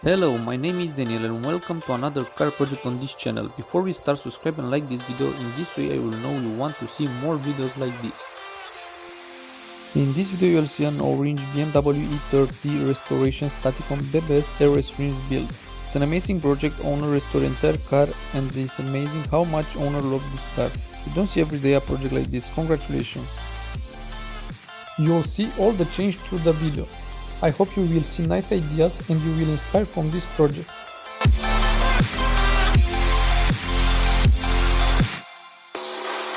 Hello, my name is Daniel and welcome to another car project on this channel. Before we start, subscribe and like this video, in this way I will know you want to see more videos like this. In this video you'll see an orange BMW E30 restoration static on BBS aero springs build. It's an amazing project, owner restored entire car and it's amazing how much owner loved this car. You don't see every day a project like this, congratulations. You'll see all the change through the video. I hope you will see nice ideas and you will inspire from this project.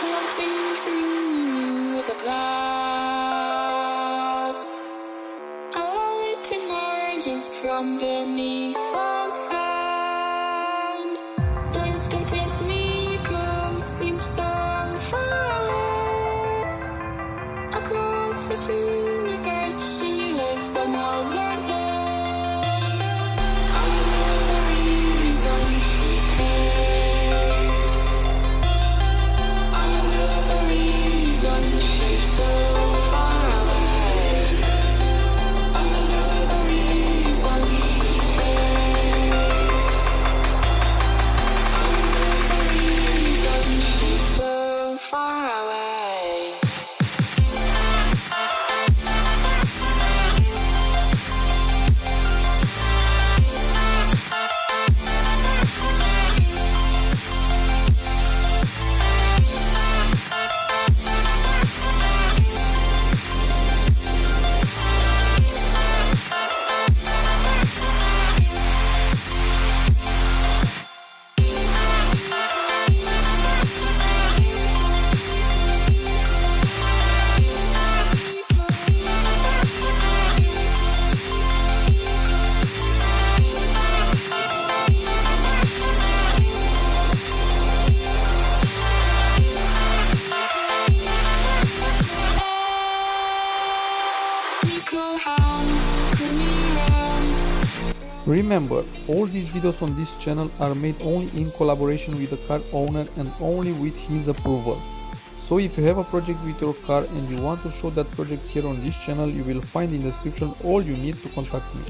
Floating through the clouds, a light emerges from beneath the sand. The distant miracles seem so far away. Across this universe, she lives another day. I know the reason she's here. I know the reason she's so far away. I know the reason she's here. I know the reason she's so far away. Remember, all these videos on this channel are made only in collaboration with the car owner and only with his approval. So if you have a project with your car and you want to show that project here on this channel, you will find in the description all you need to contact me.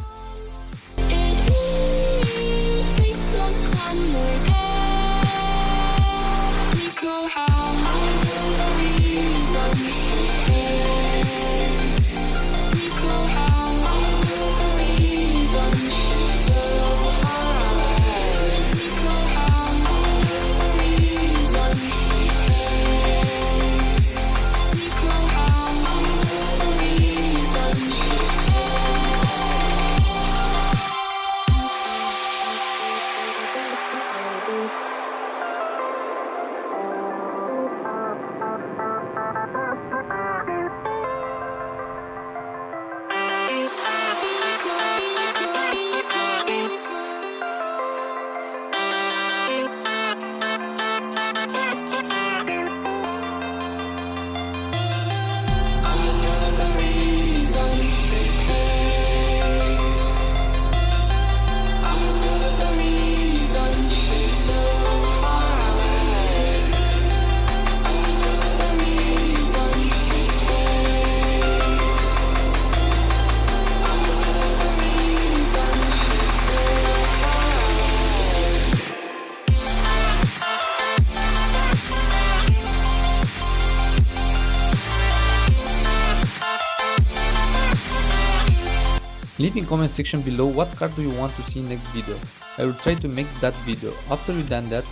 Leave in comment section below what car do you want to see in next video. I will try to make that video. After you done that,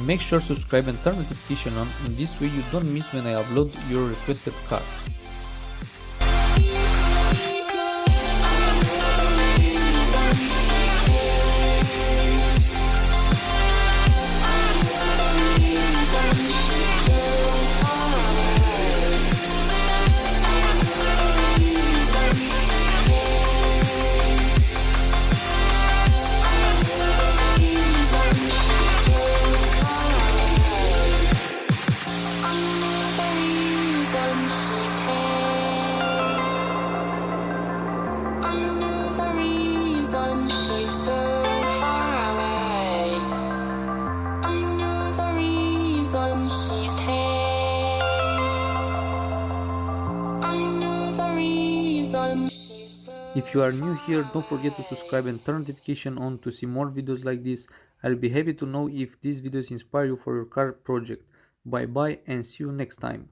make sure to subscribe and turn notification on, in this way you don't miss when I upload your requested car. I know the reason she's so If you are new here, don't forget to subscribe and turn notification on to see more videos like this. I'll be happy to know if these videos inspire you for your car project. Bye bye and see you next time.